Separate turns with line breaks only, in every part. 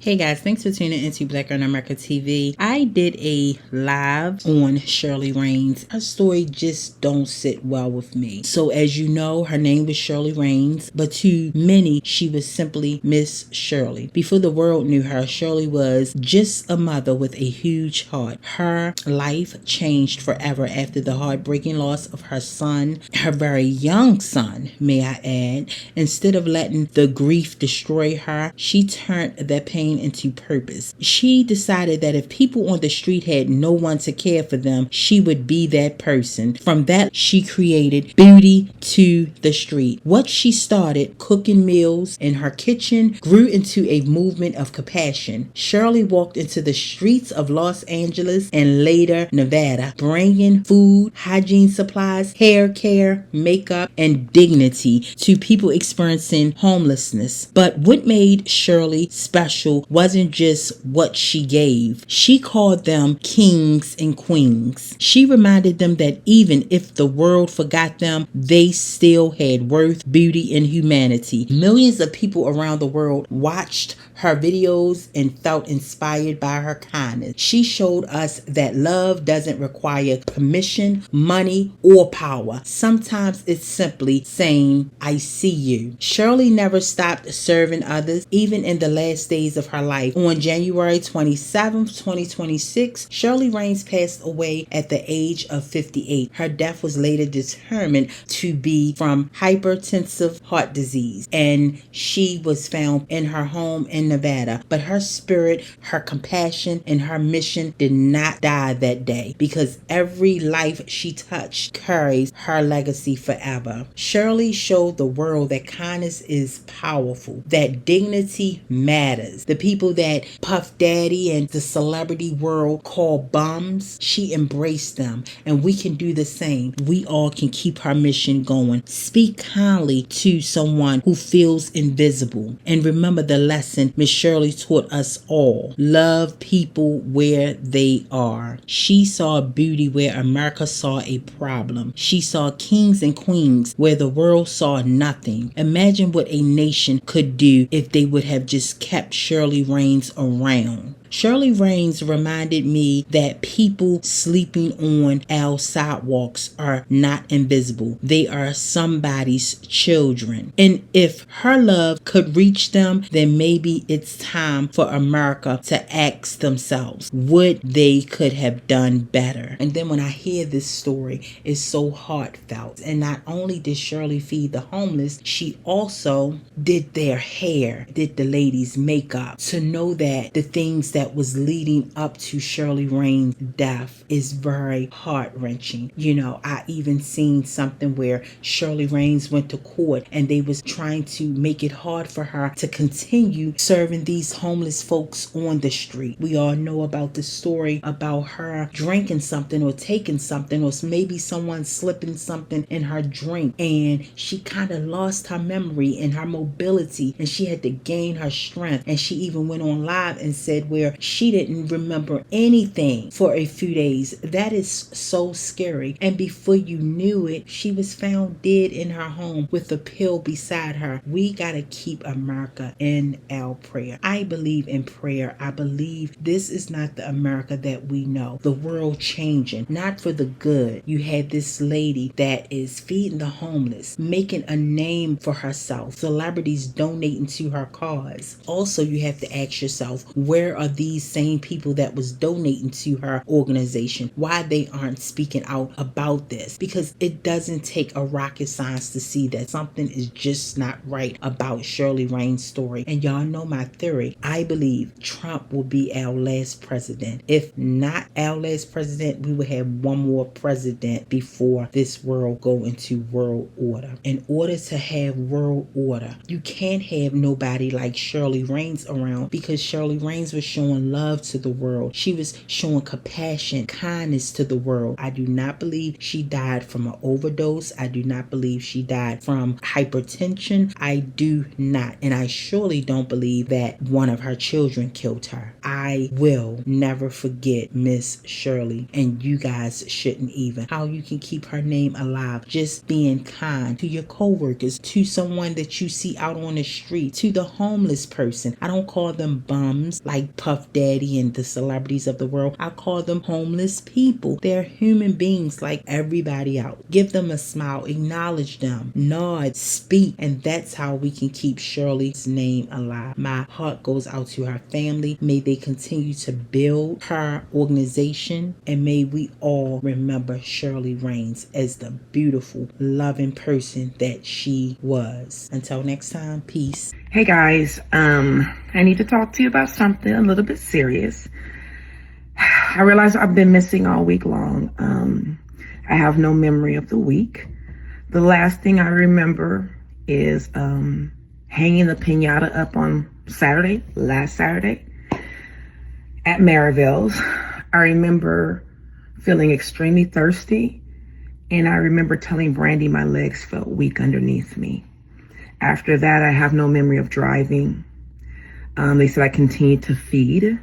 Hey guys, thanks for tuning into Black Girl in America TV. I did a live on Shirley Raines. Her story just don't sit well with me. So as you know, her name was Shirley Raines, but to many, she was simply Miss Shirley. Before the world knew her, Shirley was just a mother with a huge heart. Her life changed forever after the heartbreaking loss of her son, her very young son, may I add. Instead of letting the grief destroy her, she turned that pain into purpose. She decided that if people on the street had no one to care for them, she would be that person. From that, she created Beauty to the Street. What she started, cooking meals in her kitchen, grew into a movement of compassion. Shirley walked into the streets of Los Angeles and later Nevada, bringing food, hygiene supplies, hair care, makeup, and dignity to people experiencing homelessness. But what made Shirley special wasn't just what she gave. She called them kings and queens. She reminded them that even if the world forgot them, they still had worth, beauty, and humanity. Millions of people around the world watched her videos and felt inspired by her kindness. She showed us that love doesn't require permission, money, or power. Sometimes it's simply saying, I see you. Shirley never stopped serving others, even in the last days of her life. On January 27th, 2026, Shirley Raines passed away at the age of 58. Her death was later determined to be from hypertensive heart disease, and she was found in her home in Nevada. But her spirit, her compassion, and her mission did not die that day, because every life she touched carries her legacy forever. Shirley showed the world that kindness is powerful, that dignity matters. The people that Puff Daddy and the celebrity world call bums, she embraced them, and we can do the same. We all can keep her mission going. Speak kindly to someone who feels invisible, and remember the lesson Miss Shirley taught us all: love people where they are. She saw beauty where America saw a problem. She saw kings and queens where the world saw nothing. Imagine what a nation could do if they would have just kept Shirley Raines around. Shirley Raines reminded me that people sleeping on our sidewalks are not invisible. They are somebody's children. And if her love could reach them, then maybe it's time for America to ask themselves what they could have done better. And then when I hear this story, it's so heartfelt. And not only did Shirley feed the homeless, she also did their hair, did the ladies' makeup. To know that the things that was leading up to Shirley Raines' death is very heart-wrenching. You know, I even seen something where Shirley Raines went to court and they was trying to make it hard for her to continue serving these homeless folks on the street. We all know about the story about her drinking something or taking something, or maybe someone slipping something in her drink, and she kind of lost her memory and her mobility, and she had to gain her strength. And she even went on live and said where she didn't remember anything for a few days. That is so scary. And before you knew it, she was found dead in her home with a pill beside her. We got to keep America in our prayer. I believe in prayer. I believe this is not the America that we know. The world changing, not for the good. You had this lady that is feeding the homeless, making a name for herself, celebrities donating to her cause. Also, you have to ask yourself, where are these same people that was donating to her organization? Why they aren't speaking out about this? Because it doesn't take a rocket science to see that something is just not right about Shirley Raines' story. And y'all know my theory. I believe Trump will be our last president. If not our last president, we will have one more president before this world go into world order. In order to have world order, you can't have nobody like Shirley Raines around, because Shirley Raines was showing showing love to the world. She was showing compassion, kindness to the world. I do not believe she died from an overdose. I do not believe she died from hypertension. I do not. And I surely don't believe that one of her children killed her. I will never forget Miss Shirley, and you guys shouldn't even. How you can keep her name alive, just being kind to your co-workers, to someone that you see out on the street, to the homeless person. I don't call them bums like Puff Daddy and the celebrities of the world. I call them homeless people. They're human beings like everybody else. Give them a smile, acknowledge them, nod, speak, and that's how we can keep Shirley's name alive. My heart goes out to her family. May they continue to build her organization, and may we all remember Shirley Raines as the beautiful, loving person that she was. Until next time, peace.
Hey guys, I need to talk to you about something a little bit serious. I realize I've been missing all week long. I have no memory of the week. The last thing I remember is hanging the piñata up on last Saturday at Maryville's. I remember feeling extremely thirsty, and I remember telling Brandy my legs felt weak underneath me. After that, I have no memory of driving. They said I continued to feed.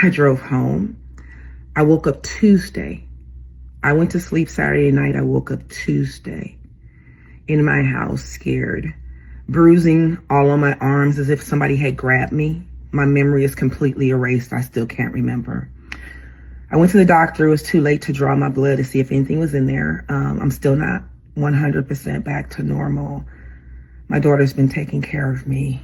I drove home. I woke up Tuesday. I went to sleep Saturday night. I woke up Tuesday in my house, scared, bruising all on my arms as if somebody had grabbed me. My memory is completely erased. I still can't remember. I went to the doctor. It was too late to draw my blood to see if anything was in there. I'm still not 100% back to normal. My daughter's been taking care of me.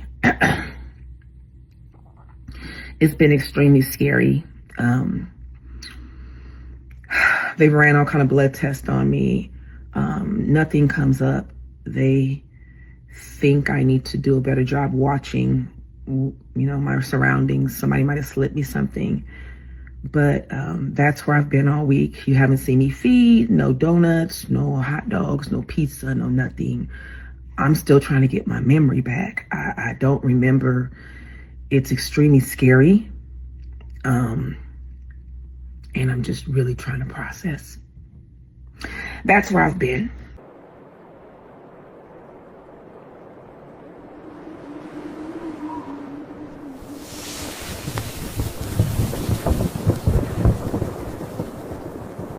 It's been extremely scary. They ran all kind of blood tests on me. Nothing comes up. They think I need to do a better job watching, my surroundings. Somebody might have slipped me something. But that's where I've been all week. You haven't seen me feed, no donuts, no hot dogs, no pizza, no nothing. I'm still trying to get my memory back. I don't remember. It's extremely scary. And I'm just really trying to process. That's where I've been.